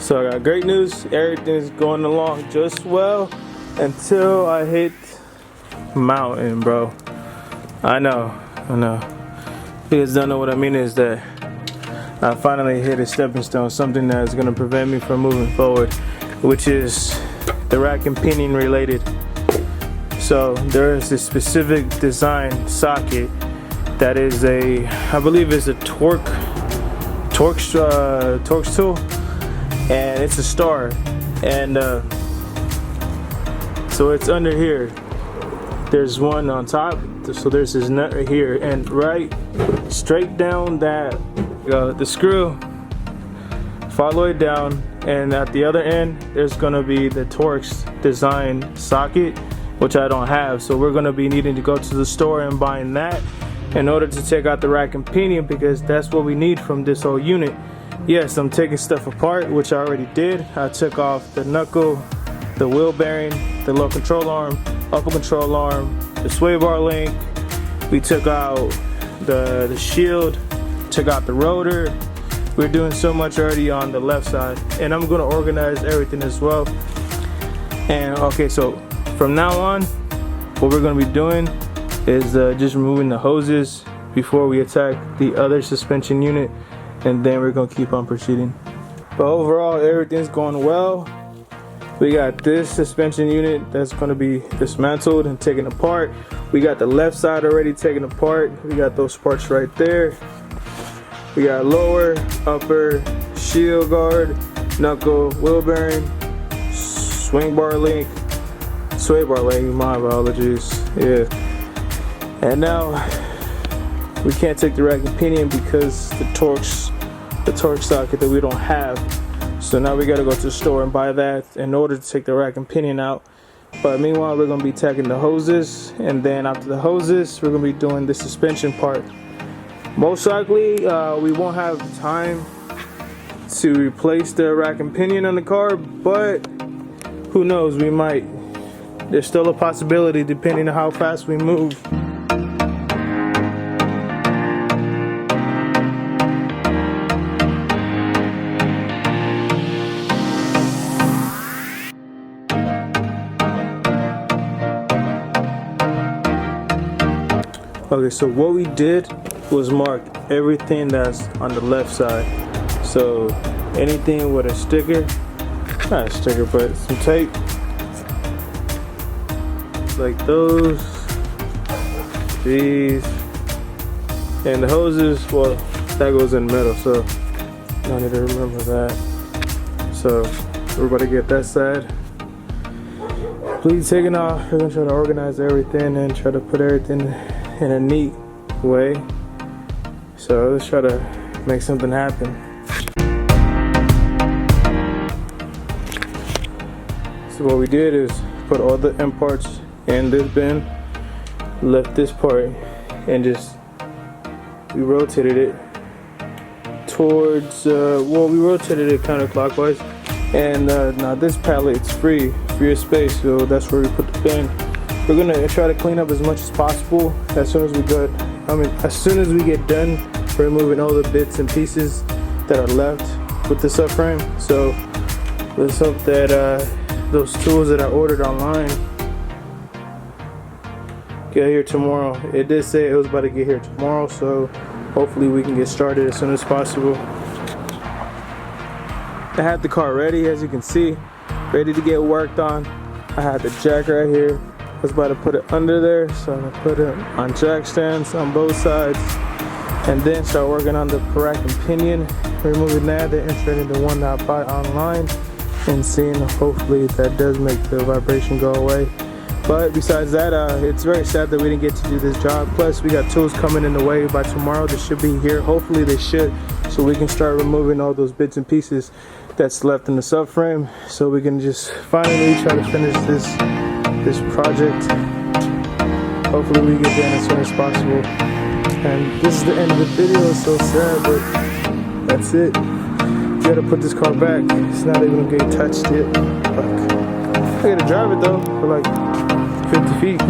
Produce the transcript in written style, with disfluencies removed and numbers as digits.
So I got great news. Everything's going along just well until I hit mountain, bro. I know. You guys don't know what I mean is that I finally hit a stepping stone, something that is going to prevent me from moving forward, which is the rack and pinion related. So there is this specific design socket that is I believe it's a Torx tool, and it's a star, and so it's under here. There's one on top, so there's this nut right here, and right straight down that the screw, follow the way down, and at the other end there's gonna be the Torx design socket, which I don't have. So we're gonna be needing to go to the store and buying that in order to take out the rack and pinion, because that's what we need from this whole unit. Yes, I'm taking stuff apart, which I already did. I took off the knuckle, the wheel bearing, the low control arm, upper control arm, the sway bar link. We took out the shield, took out the rotor. We're doing so much already on the left side, and I'm gonna organize everything as well. And okay, so from now on, what we're gonna be doing is just removing the hoses before we attack the other suspension unit, and then we're gonna keep on proceeding. But overall, everything's going well. We got this suspension unit that's gonna be dismantled and taken apart. We got the left side already taken apart. We got those parts right there. We got lower, upper, shield guard, knuckle, wheel bearing, sway bar link, my apologies, yeah. And now we can't take the rack and pinion because the Torx socket that we don't have. So now we gotta go to the store and buy that in order to take the rack and pinion out. But meanwhile, we're gonna be taking the hoses, and then after the hoses, we're gonna be doing the suspension part. Most likely, we won't have time to replace the rack and pinion on the car, but who knows, we might. There's still a possibility depending on how fast we move. Okay, so what we did was mark everything that's on the left side. So anything with a sticker, not a sticker, but some tape, like those, these, and the hoses, well, that goes in the middle, so I need to remember that. So everybody get that side. Please take it off. We're gonna try to organize everything and try to put everything in a neat way. So let's try to make something happen. So what we did is put all the end parts in this bin, left this part, and we rotated it towards, well, we rotated it counterclockwise. And now this pallet, it's free of space, so that's where we put the bin. We're gonna try to clean up as much as possible as soon as we get done removing all the bits and pieces that are left with the subframe. So let's hope that those tools that I ordered online get here tomorrow. It did say it was about to get here tomorrow, so hopefully we can get started as soon as possible. I had the car ready, as you can see, ready to get worked on. I had the jack right here. I was about to put it under there, so I'm gonna put it on jack stands on both sides, and then start working on the rack and pinion, removing that, then inserting the one that I bought online, and seeing hopefully that does make the vibration go away. But besides that, it's very sad that we didn't get to do this job. Plus, we got tools coming in the way. By tomorrow, they should be here. Hopefully, they should, so we can start removing all those bits and pieces that's left in the subframe, so we can just finally try to finish this project. Hopefully we get done as soon as possible. And this is the end of the video. It's so sad, but that's it. You gotta put this car back. It's not even getting touched yet. Fuck. I gotta drive it though for like 50 feet.